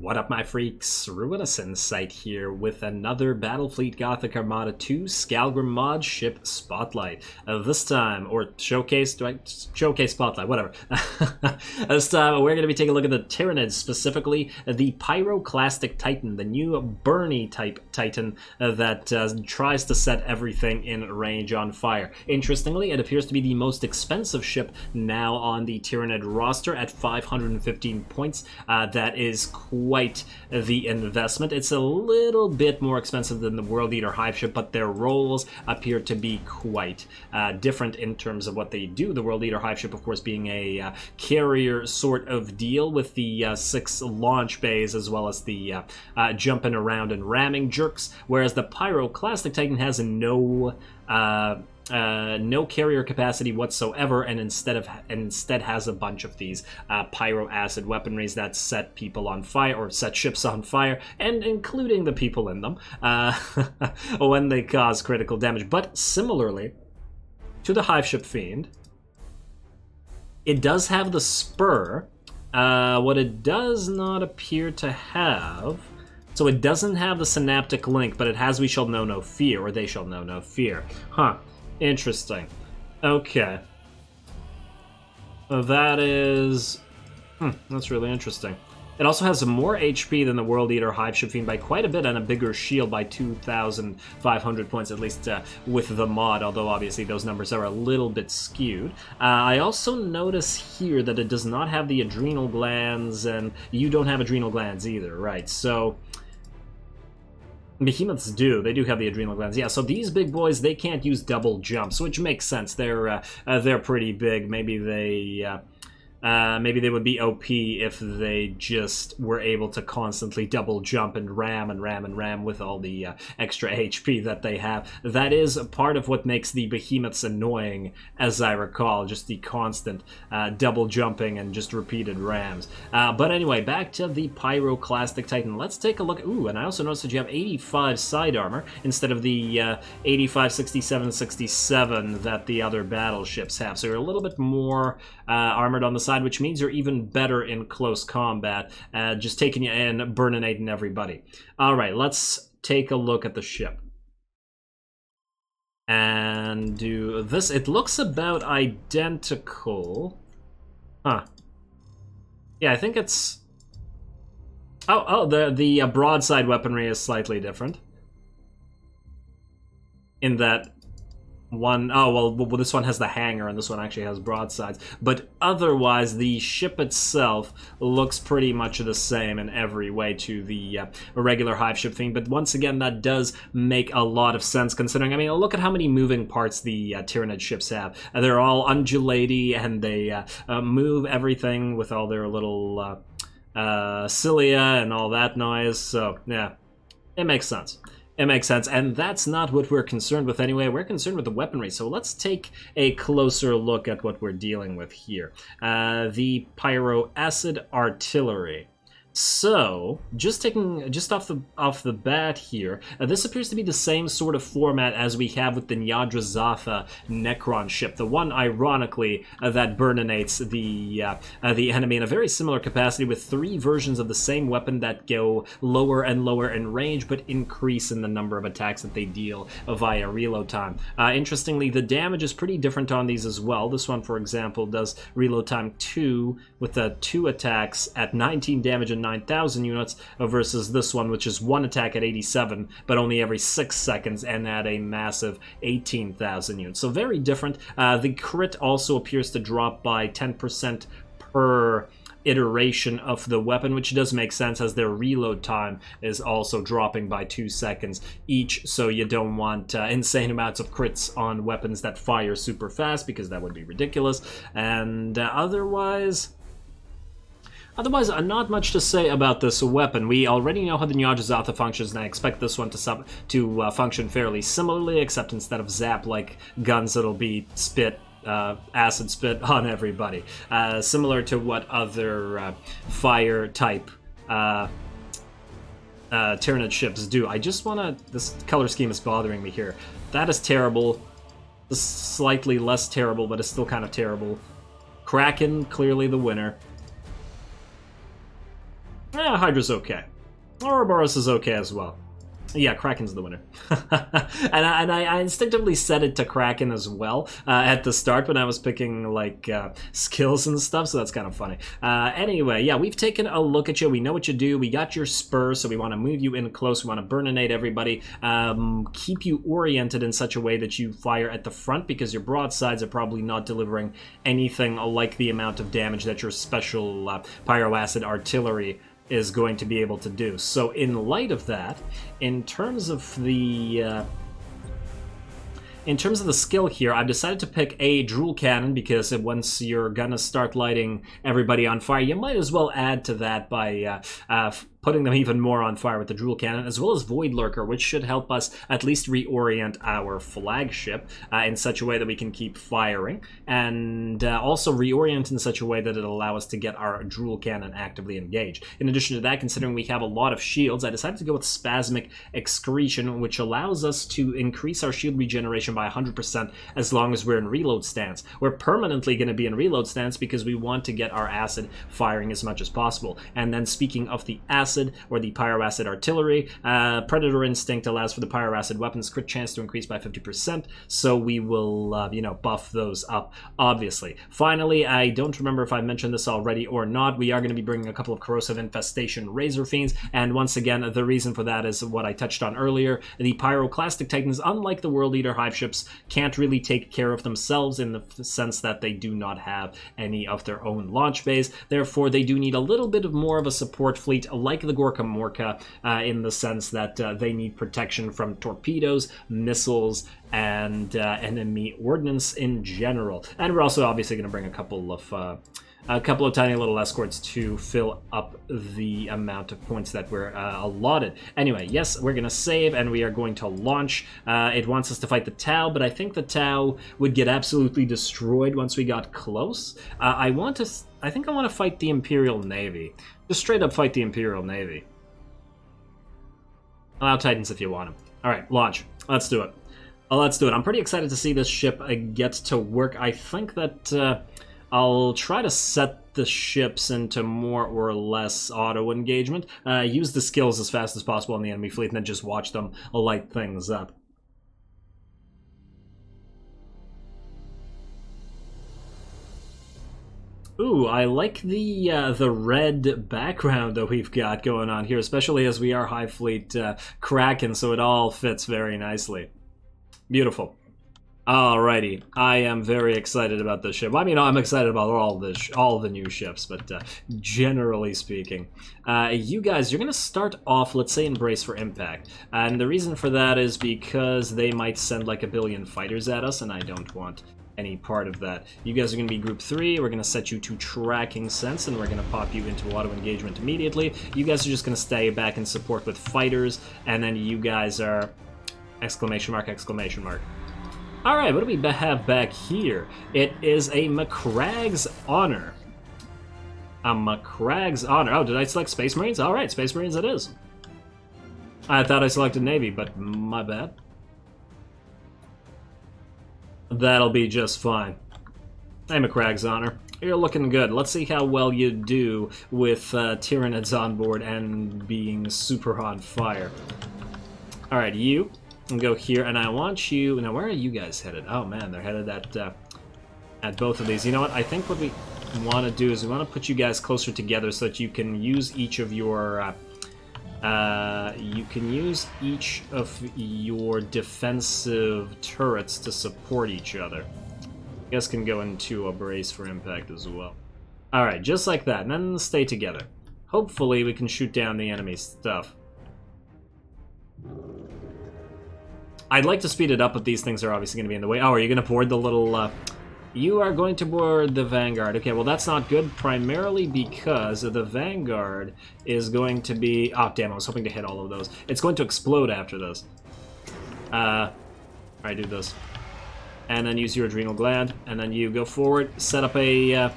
What up, my freaks? Ruinous Insight here with another Battlefleet Gothic Armada 2 Skalgrim Mod ship Spotlight. This time, or Showcase, Showcase Spotlight, whatever. This time, we're going to be taking a look at the Tyranids, specifically the Pyroclastic Titan, the new Bernie-type Titan that tries to set everything in range on fire. Interestingly, it appears to be the most expensive ship now on the Tyranid roster at 515 points. That is quite the investment. It's a little bit more expensive than the World Eater Hive ship, but their roles appear to be quite different in terms of what they do. The World Eater Hive ship, of course, being a carrier sort of deal with the 6 launch bays as well as the jumping around and ramming jerks, whereas the Pyroclastic Titan has no carrier capacity whatsoever, and instead has a bunch of these pyro acid weaponries that set people on fire, or set ships on fire, and including the people in them when they cause critical damage. But similarly to the Hive Ship Fiend, it does have the spur. What it does not appear to have, so it doesn't have the synaptic link, but it has We Shall Know No Fear, or They Shall Know No Fear. Huh. Interesting. Okay. That is... that's really interesting. It also has more HP than the World Eater Hive Ship Fiend by quite a bit, and a bigger shield by 2,500 points, at least with the mod, although obviously those numbers are a little bit skewed. I also notice here that it does not have the adrenal glands, and you don't have adrenal glands either, right? So... Behemoths do. They do have the adrenal glands. Yeah, so these big boys, they can't use double jumps, which makes sense. They're pretty big. Maybe they would be OP if they just were able to constantly double jump and ram with all the extra HP that they have. That is part of what makes the behemoths annoying, as I recall, just the constant double jumping and just repeated rams. But anyway, back to the Pyroclastic Titan. Let's take a look. Ooh, and I also noticed that you have 85 side armor instead of the 85, 67, 67 that the other battleships have. So you're a little bit more armored on the side, which means you're even better in close combat, just taking you in, burninating everybody. Alright, let's take a look at the ship. And do this. It looks about identical. Huh. Yeah, I think it's... the broadside weaponry is slightly different. In that... this one has the hanger and this one actually has broadsides, but otherwise the ship itself looks pretty much the same in every way to the regular Hive Ship Fiend. But once again, that does make a lot of sense, considering, I mean, look at how many moving parts the Tyranid ships have. They're all undulaty, and they move everything with all their little cilia and all that noise, so yeah, it makes sense. It makes sense, and that's not what we're concerned with anyway. We're concerned with the weaponry, so let's take a closer look at what we're dealing with here. The Pyro Acid Artillery. So, just off the bat here, this appears to be the same sort of format as we have with the Nyadrazatha Necron ship, the one, ironically, that burninates the enemy in a very similar capacity, with 3 versions of the same weapon that go lower and lower in range, but increase in the number of attacks that they deal via reload time. Interestingly, the damage is pretty different on these as well. This one, for example, does reload time 2 with 2 attacks at 19 damage and 9,000 units, versus this one, which is 1 attack at 87, but only every 6 seconds, and at a massive 18,000 units. So very different. The crit also appears to drop by 10% per iteration of the weapon, which does make sense, as their reload time is also dropping by 2 seconds each, so you don't want insane amounts of crits on weapons that fire super fast, because that would be ridiculous. And otherwise, not much to say about this weapon. We already know how the Nyadrazatha functions, and I expect this one to function fairly similarly, except instead of zap-like guns, it'll be acid spit on everybody. Similar to what other fire-type Tyranid ships do. I just want to... This color scheme is bothering me here. That is terrible. This is slightly less terrible, but it's still kind of terrible. Kraken, clearly the winner. Hydra's okay. Ouroboros is okay as well. Yeah, Kraken's the winner. and I instinctively set it to Kraken as well at the start when I was picking, like, skills and stuff, so that's kind of funny. Anyway, yeah, we've taken a look at you. We know what you do. We got your spurs, so we want to move you in close. We want to burninate everybody. Keep you oriented in such a way that you fire at the front, because your broadsides are probably not delivering anything like the amount of damage that your special pyroacid artillery is going to be able to do. So in light of that, in terms of the skill here, I've decided to pick a Drool Cannon, because once you're gonna start lighting everybody on fire, you might as well add to that by putting them even more on fire with the Drool Cannon, as well as Void Lurker, which should help us at least reorient our flagship in such a way that we can keep firing, and also reorient in such a way that it'll allow us to get our Drool Cannon actively engaged. In addition to that, considering we have a lot of shields, I decided to go with Spasmic Excretion, which allows us to increase our shield regeneration by 100% as long as we're in reload stance. We're permanently going to be in reload stance because we want to get our acid firing as much as possible. And then speaking of the acid, or the pyroacid artillery, Predator Instinct allows for the pyroacid weapons crit chance to increase by 50%, so we will, buff those up, obviously. Finally, I don't remember if I mentioned this already or not, we are going to be bringing a couple of Corrosive Infestation Razor Fiends, and once again, the reason for that is what I touched on earlier. The Pyroclastic Titans, unlike the World Eater hive ships, can't really take care of themselves in the sense that they do not have any of their own launch bays. Therefore, they do need a little bit of more of a support fleet, like the Gorka Morka, in the sense that they need protection from torpedoes, missiles, and enemy ordnance in general. And we're also obviously going to bring a couple of tiny little escorts to fill up the amount of points that we're allotted. Anyway, yes, we're going to save, and we are going to launch. It wants us to fight the Tau, but I think the Tau would get absolutely destroyed once we got close. I think I want to fight the Imperial Navy. Just straight up fight the Imperial Navy. Allow Titans if you want them. Alright, launch. Let's do it. Let's do it. I'm pretty excited to see this ship get to work. I think that I'll try to set the ships into more or less auto engagement. Use the skills as fast as possible on the enemy fleet, and then just watch them light things up. Ooh, I like the red background that we've got going on here, especially as we are High Fleet Kraken, so it all fits very nicely. Beautiful. Alrighty, I am very excited about this ship. I mean, I'm excited about all the new ships, but generally speaking, you guys, you're gonna start off, let's say, in Brace for Impact, and the reason for that is because they might send like a billion fighters at us, and I don't want any part of that. You guys are going to be Group 3, we're going to set you to Tracking Sense, and we're going to pop you into auto engagement immediately. You guys are just going to stay back and support with fighters, and then you guys are... exclamation mark, exclamation mark. Alright, what do we have back here? It is a Macrag's Honor. A Macrag's Honor. Oh, did I select Space Marines? Alright, Space Marines it is. I thought I selected Navy, but my bad. That'll be just fine. Hey, Macrag's Honor. You're looking good. Let's see how well you do with Tyranids on board and being super on fire. Alright, you can go here, and I want you... Now, where are you guys headed? Oh, man, they're headed at both of these. You know what? I think what we want to do is we want to put you guys closer together so that you can use each of your... defensive turrets to support each other. You guys can go into a Brace for Impact as well. Alright, just like that, and then stay together. Hopefully we can shoot down the enemy stuff. I'd like to speed it up, but these things are obviously going to be in the way. Oh, are you going to board the little... You are going to board the Vanguard. Okay, well that's not good, primarily because the Vanguard is going to be... Oh, damn, I was hoping to hit all of those. It's going to explode after this. Alright, do this. And then use your Adrenal Gland, and then you go forward, set up a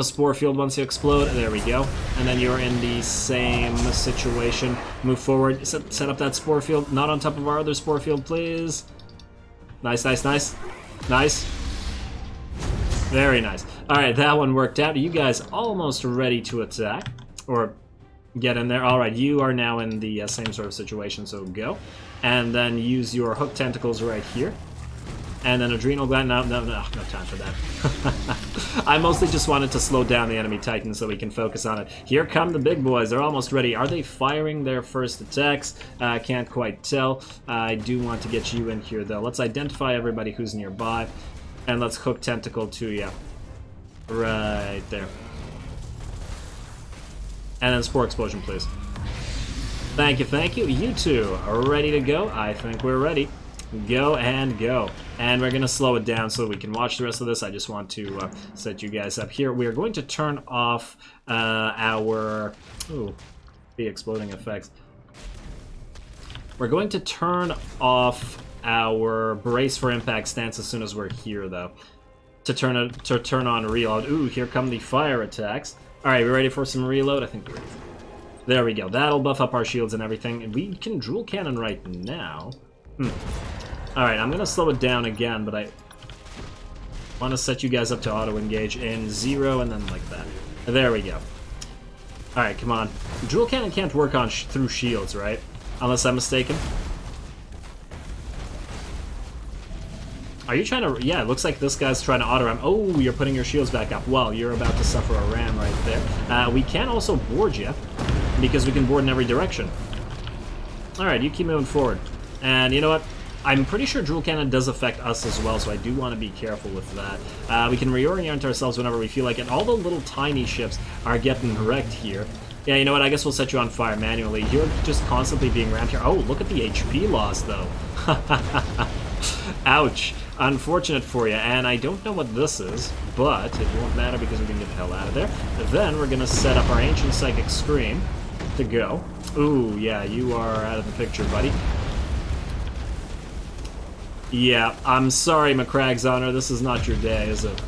spore field once you explode. There we go. And then you're in the same situation. Move forward, set up that spore field. Not on top of our other spore field, please. Nice, nice, nice. Nice. Very nice. Alright, that one worked out. You guys almost ready to attack. Or get in there. Alright, you are now in the same sort of situation, so go. And then use your hook tentacles right here. And then adrenal gland. No time for that. I mostly just wanted to slow down the enemy titan so we can focus on it. Here come the big boys. They're almost ready. Are they firing their first attacks? Can't quite tell. I do want to get you in here, though. Let's identify everybody who's nearby. And let's hook tentacle to you. Right there. And then spore explosion, please. Thank you, thank you. You two are ready to go? I think we're ready. Go and go. And we're going to slow it down so we can watch the rest of this. I just want to set you guys up here. We are going to turn off our... Ooh, the exploding effects. We're going to turn off our brace for impact stance as soon as we're here, though. To turn on reload. Ooh, here come the fire attacks. Alright, we ready for some reload? I think we're ready. There we go. That'll buff up our shields and everything. And we can dual cannon right now. Alright, I'm going to slow it down again, but I want to set you guys up to auto-engage in 0 and then like that. There we go. Alright, come on. Dual cannon can't work on through shields, right? Unless I'm mistaken. Are you trying to... Yeah, it looks like this guy's trying to auto-ram. Oh, you're putting your shields back up. Well, you're about to suffer a ram right there. We can also board you, because we can board in every direction. Alright, you keep moving forward. And you know what? I'm pretty sure dual cannon does affect us as well, so I do want to be careful with that. We can reorient ourselves whenever we feel like it. All the little tiny ships are getting wrecked here. Yeah, you know what? I guess we'll set you on fire manually. You're just constantly being rammed here. Oh, look at the HP loss, though. Ouch. Unfortunate for you, and I don't know what this is, but it won't matter because we can get the hell out of there. Then we're going to set up our Ancient Psychic Scream to go. Ooh, yeah, you are out of the picture, buddy. Yeah, I'm sorry, McCragg's Honor, this is not your day, is it?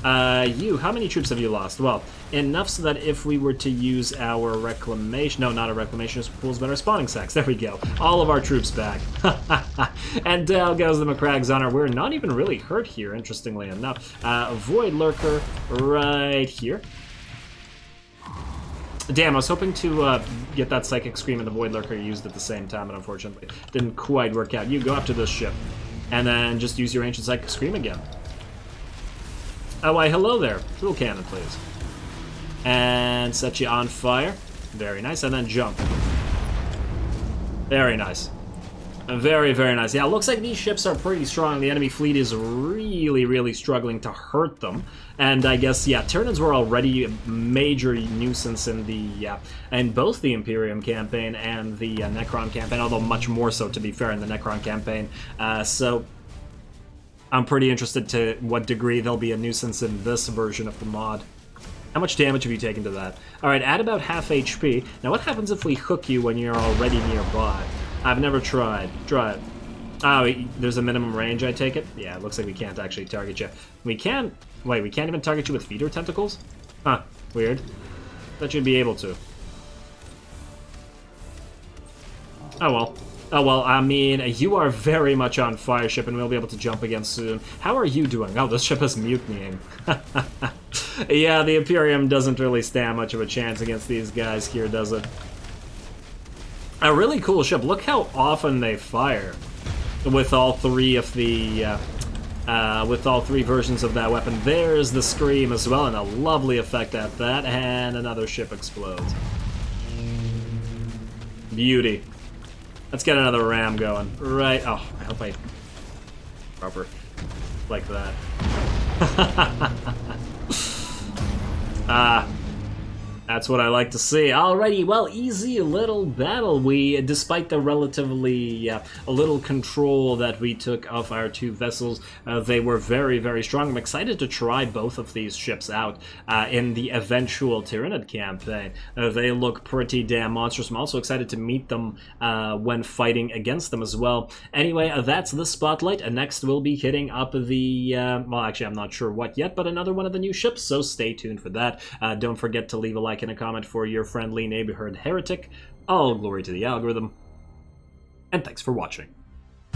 How many troops have you lost? Well, enough so that if we were to use our reclamation... No, not a reclamation pools, but our spawning sacks. There we go. All of our troops back. And down goes the McCragg's Honor. We're not even really hurt here, interestingly enough. Void Lurker right here. Damn, I was hoping to get that Psychic Scream and the Void Lurker used at the same time, but unfortunately didn't quite work out. You go up to this ship, and then just use your Ancient Psychic Scream again. Oh, why, hello there. Dual cannon, please. And set you on fire. Very nice, and then jump. Very nice. Very, very nice. Yeah, it looks like these ships are pretty strong. The enemy fleet is really, really struggling to hurt them. And I guess, yeah, Tyranids were already a major nuisance in the in both the Imperium campaign and the Necron campaign, although much more so, to be fair, in the Necron campaign. So I'm pretty interested to what degree they'll be a nuisance in this version of the mod. How much damage have you taken to that? Alright, at about half HP. Now what happens if we hook you when you're already nearby? I've never tried. Try it. Oh, there's a minimum range, I take it? Yeah, it looks like we can't actually target you. We can... Wait, we can't even target you with feeder tentacles? Huh, weird. Thought you'd be able to. Oh well. Oh well, I mean, you are very much on fire, ship, and we'll be able to jump again soon. How are you doing? Oh, this ship is mutinying. Yeah, the Imperium doesn't really stand much of a chance against these guys here, does it? A really cool ship. Look how often they fire with all three of the with all three versions of that weapon. There's the Scream as well, and a lovely effect at that, and another ship explodes. Beauty. Let's get another ram going. Right. Oh, I hope I proper like that. That's what I like to see. Alrighty, well, easy little battle. We, despite the relatively little control that we took of our two vessels, they were very, very strong. I'm excited to try both of these ships out in the eventual Tyranid campaign. They look pretty damn monstrous. I'm also excited to meet them when fighting against them as well. Anyway, that's the spotlight. Next, we'll be hitting up the, well, actually, I'm not sure what yet, but another one of the new ships, so stay tuned for that. Don't forget to leave a like and a comment for your friendly neighborhood heretic. All glory to the algorithm, and thanks for watching.